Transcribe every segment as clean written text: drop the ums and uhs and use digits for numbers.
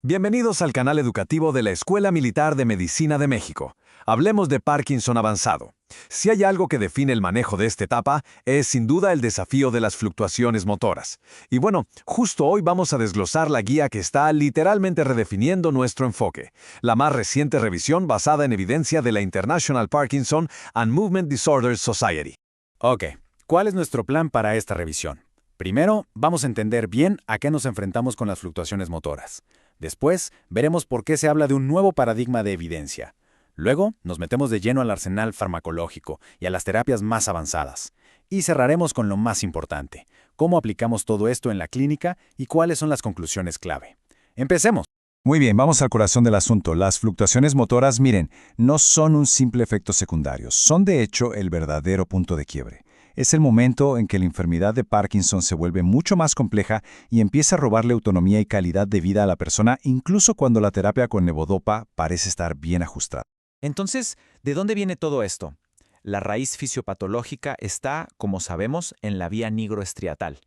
Bienvenidos al canal educativo de la Escuela Militar de Medicina de México. Hablemos de Parkinson avanzado. Si hay algo que define el manejo de esta etapa, es sin duda el desafío de las fluctuaciones motoras. Y bueno, justo hoy vamos a desglosar la guía que está literalmente redefiniendo nuestro enfoque, la más reciente revisión basada en evidencia de la International Parkinson and Movement Disorders Society. Ok, ¿cuál es nuestro plan para esta revisión? Primero, vamos a entender bien a qué nos enfrentamos con las fluctuaciones motoras. Después, veremos por qué se habla de un nuevo paradigma de evidencia. Luego, nos metemos de lleno al arsenal farmacológico y a las terapias más avanzadas. Y cerraremos con lo más importante, cómo aplicamos todo esto en la clínica y cuáles son las conclusiones clave. ¡Empecemos! Muy bien, vamos al corazón del asunto. Las fluctuaciones motoras, miren, no son un simple efecto secundario, son de hecho el verdadero punto de quiebre. Es el momento en que la enfermedad de Parkinson se vuelve mucho más compleja y empieza a robarle autonomía y calidad de vida a la persona, incluso cuando la terapia con levodopa parece estar bien ajustada. Entonces, ¿de dónde viene todo esto? La raíz fisiopatológica está, como sabemos, en la vía nigroestriatal.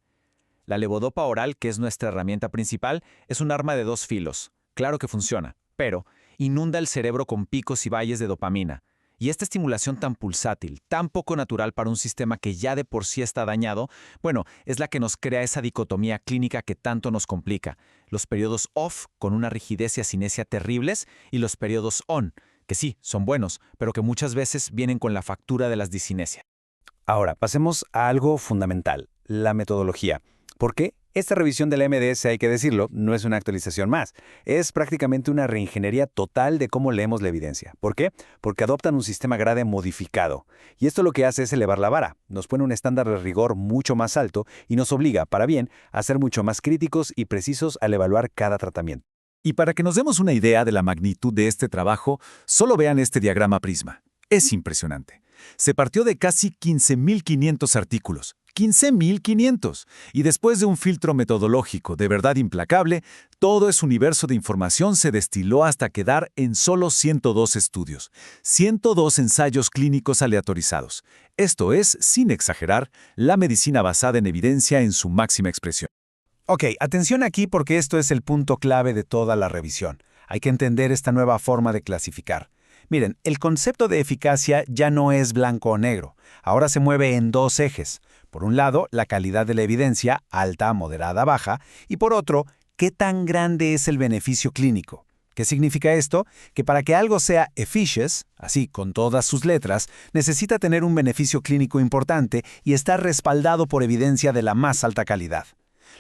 La levodopa oral, que es nuestra herramienta principal, es un arma de dos filos. Claro que funciona, pero inunda el cerebro con picos y valles de dopamina. Y esta estimulación tan pulsátil, tan poco natural para un sistema que ya de por sí está dañado, bueno, es la que nos crea esa dicotomía clínica que tanto nos complica. Los periodos off, con una rigidez y asinesia terribles, y los periodos on, que sí, son buenos, pero que muchas veces vienen con la factura de las disinesias. Ahora, pasemos a algo fundamental, la metodología. ¿Por qué? Esta revisión de la MDS, hay que decirlo, no es una actualización más. Es prácticamente una reingeniería total de cómo leemos la evidencia. ¿Por qué? Porque adoptan un sistema GRADE modificado. Y esto lo que hace es elevar la vara. Nos pone un estándar de rigor mucho más alto y nos obliga, para bien, a ser mucho más críticos y precisos al evaluar cada tratamiento. Y para que nos demos una idea de la magnitud de este trabajo, solo vean este diagrama prisma. Es impresionante. Se partió de casi 15.500 artículos. 15.500. Y después de un filtro metodológico de verdad implacable, todo ese universo de información se destiló hasta quedar en solo 102 estudios, 102 ensayos clínicos aleatorizados. Esto es, sin exagerar, la medicina basada en evidencia en su máxima expresión. Ok, atención aquí porque esto es el punto clave de toda la revisión. Hay que entender esta nueva forma de clasificar. Miren, el concepto de eficacia ya no es blanco o negro. Ahora se mueve en dos ejes. Por un lado, la calidad de la evidencia, alta, moderada, baja, y por otro, qué tan grande es el beneficio clínico. ¿Qué significa esto? Que para que algo sea efficacious, así con todas sus letras, necesita tener un beneficio clínico importante y estar respaldado por evidencia de la más alta calidad.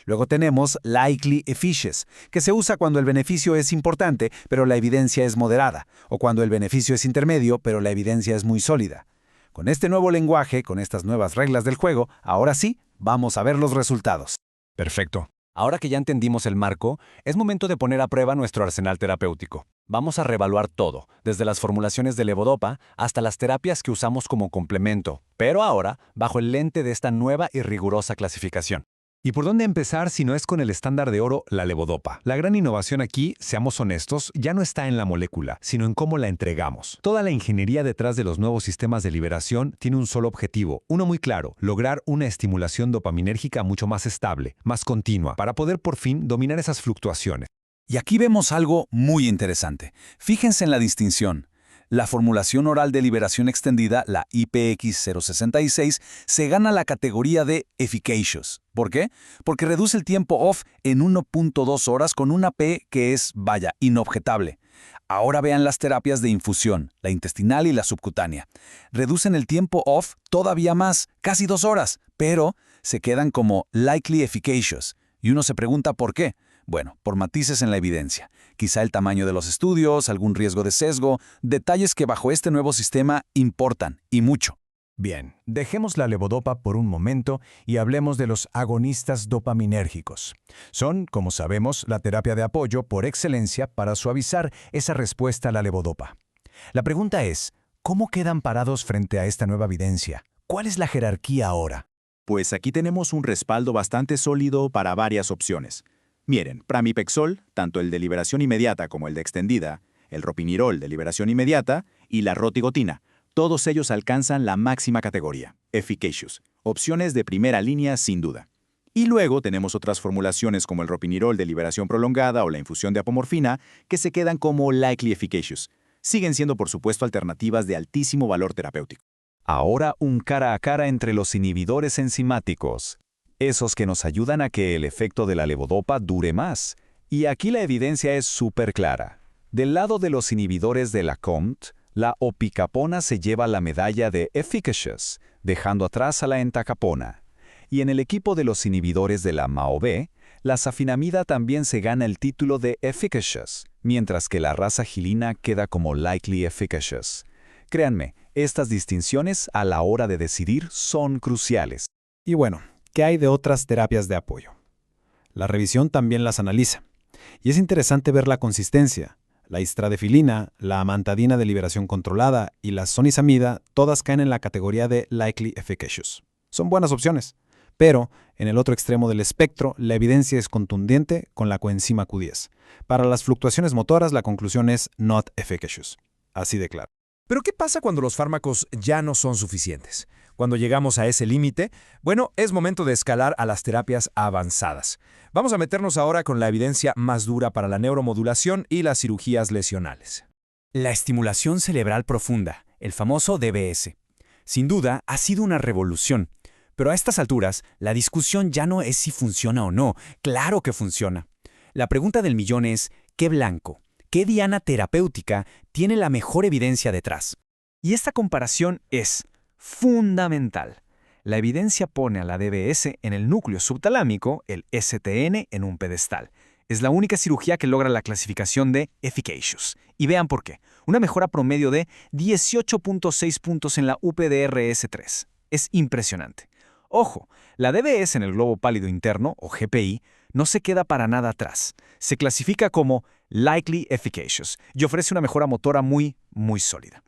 Luego tenemos likely efficacious, que se usa cuando el beneficio es importante, pero la evidencia es moderada, o cuando el beneficio es intermedio, pero la evidencia es muy sólida. Con este nuevo lenguaje, con estas nuevas reglas del juego, ahora sí, vamos a ver los resultados. Perfecto. Ahora que ya entendimos el marco, es momento de poner a prueba nuestro arsenal terapéutico. Vamos a reevaluar todo, desde las formulaciones de levodopa hasta las terapias que usamos como complemento, pero ahora bajo el lente de esta nueva y rigurosa clasificación. ¿Y por dónde empezar si no es con el estándar de oro, la levodopa? La gran innovación aquí, seamos honestos, ya no está en la molécula, sino en cómo la entregamos. Toda la ingeniería detrás de los nuevos sistemas de liberación tiene un solo objetivo, uno muy claro: lograr una estimulación dopaminérgica mucho más estable, más continua, para poder por fin dominar esas fluctuaciones. Y aquí vemos algo muy interesante. Fíjense en la distinción. La formulación oral de liberación extendida, la IPX066, se gana la categoría de efficacious. ¿Por qué? Porque reduce el tiempo off en 1.2 horas con una P que es, vaya, inobjetable. Ahora vean las terapias de infusión, la intestinal y la subcutánea. Reducen el tiempo off todavía más, casi 2 horas, pero se quedan como likely efficacious. Y uno se pregunta ¿por qué? Bueno, por matices en la evidencia. Quizá el tamaño de los estudios, algún riesgo de sesgo, detalles que bajo este nuevo sistema importan, y mucho. Bien, dejemos la levodopa por un momento y hablemos de los agonistas dopaminérgicos. Son, como sabemos, la terapia de apoyo por excelencia para suavizar esa respuesta a la levodopa. La pregunta es, ¿cómo quedan parados frente a esta nueva evidencia? ¿Cuál es la jerarquía ahora? Pues aquí tenemos un respaldo bastante sólido para varias opciones. Miren, pramipexol, tanto el de liberación inmediata como el de extendida, el ropinirol de liberación inmediata y la rotigotina, todos ellos alcanzan la máxima categoría, efficacious, opciones de primera línea sin duda. Y luego tenemos otras formulaciones como el ropinirol de liberación prolongada o la infusión de apomorfina que se quedan como likely efficacious. Siguen siendo, por supuesto, alternativas de altísimo valor terapéutico. Ahora un cara a cara entre los inhibidores enzimáticos, esos que nos ayudan a que el efecto de la levodopa dure más. Y aquí la evidencia es súper clara. Del lado de los inhibidores de la COMT, la opicapona se lleva la medalla de efficacious, dejando atrás a la entacapona. Y en el equipo de los inhibidores de la MAO-B, la safinamida también se gana el título de efficacious, mientras que la rasagilina queda como likely efficacious. Créanme, estas distinciones a la hora de decidir son cruciales. Y bueno, ¿qué hay de otras terapias de apoyo? La revisión también las analiza. Y es interesante ver la consistencia. La istradefilina, la amantadina de liberación controlada y la sonisamida todas caen en la categoría de likely efficacious. Son buenas opciones. Pero, en el otro extremo del espectro, la evidencia es contundente con la coenzima Q10. Para las fluctuaciones motoras, la conclusión es not efficacious. Así de claro. Pero ¿qué pasa cuando los fármacos ya no son suficientes? Cuando llegamos a ese límite, bueno, es momento de escalar a las terapias avanzadas. Vamos a meternos ahora con la evidencia más dura para la neuromodulación y las cirugías lesionales. La estimulación cerebral profunda, el famoso DBS. Sin duda, ha sido una revolución. Pero a estas alturas, la discusión ya no es si funciona o no. Claro que funciona. La pregunta del millón es, ¿qué blanco? ¿Qué diana terapéutica tiene la mejor evidencia detrás? Y esta comparación es fundamental. La evidencia pone a la DBS en el núcleo subtalámico, el STN, en un pedestal. Es la única cirugía que logra la clasificación de efficacious. Y vean por qué. Una mejora promedio de 18.6 puntos en la UPDRS-3. Es impresionante. Ojo, la DBS en el globo pálido interno, o GPI, no se queda para nada atrás. Se clasifica como likely efficacious y ofrece una mejora motora muy sólida.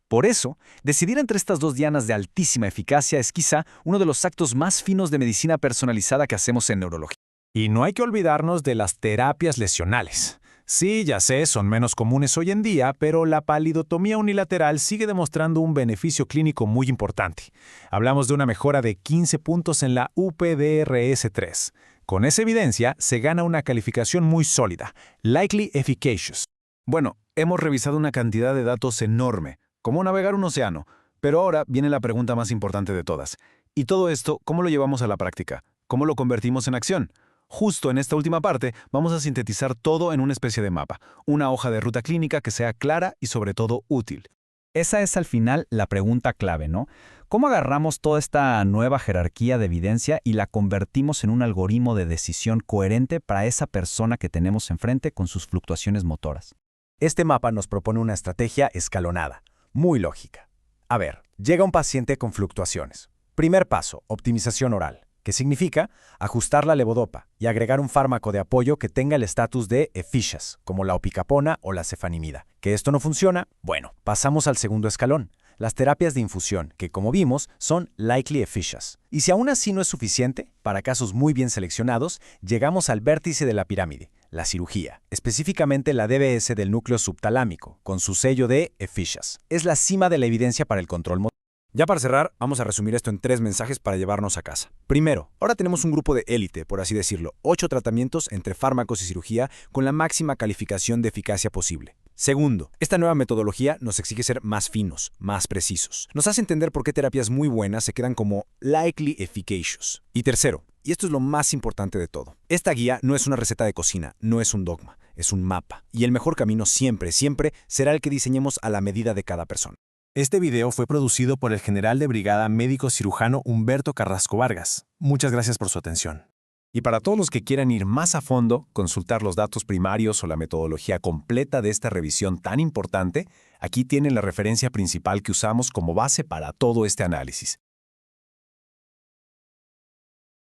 Por eso, decidir entre estas dos dianas de altísima eficacia es quizá uno de los actos más finos de medicina personalizada que hacemos en neurología. Y no hay que olvidarnos de las terapias lesionales. Sí, ya sé, son menos comunes hoy en día, pero la palidotomía unilateral sigue demostrando un beneficio clínico muy importante. Hablamos de una mejora de 15 puntos en la UPDRS-3. Con esa evidencia, se gana una calificación muy sólida, likely efficacious. Bueno, hemos revisado una cantidad de datos enorme, como navegar un océano, pero ahora viene la pregunta más importante de todas. ¿Y todo esto cómo lo llevamos a la práctica? ¿Cómo lo convertimos en acción? Justo en esta última parte vamos a sintetizar todo en una especie de mapa, una hoja de ruta clínica que sea clara y sobre todo útil. Esa es al final la pregunta clave, ¿no? ¿Cómo agarramos toda esta nueva jerarquía de evidencia y la convertimos en un algoritmo de decisión coherente para esa persona que tenemos enfrente con sus fluctuaciones motoras? Este mapa nos propone una estrategia escalonada, muy lógica. A ver, llega un paciente con fluctuaciones. Primer paso, optimización oral, que significa ajustar la levodopa y agregar un fármaco de apoyo que tenga el estatus de efficacious, como la opicapona o la cefanimida. ¿Que esto no funciona? Bueno, pasamos al segundo escalón, las terapias de infusión, que como vimos son likely efficacious. Y si aún así no es suficiente, para casos muy bien seleccionados, llegamos al vértice de la pirámide, la cirugía, específicamente la DBS del núcleo subtalámico, con su sello de efficacious. Es la cima de la evidencia para el control motor. Ya para cerrar, vamos a resumir esto en 3 mensajes para llevarnos a casa. Primero, ahora tenemos un grupo de élite, por así decirlo, 8 tratamientos entre fármacos y cirugía con la máxima calificación de eficacia posible. Segundo, esta nueva metodología nos exige ser más finos, más precisos. Nos hace entender por qué terapias muy buenas se quedan como likely efficacious. Y tercero, y esto es lo más importante de todo, esta guía no es una receta de cocina, no es un dogma, es un mapa. Y el mejor camino siempre será el que diseñemos a la medida de cada persona. Este video fue producido por el general de brigada médico cirujano Humberto Carrasco Vargas. Muchas gracias por su atención. Y para todos los que quieran ir más a fondo, consultar los datos primarios o la metodología completa de esta revisión tan importante, aquí tienen la referencia principal que usamos como base para todo este análisis.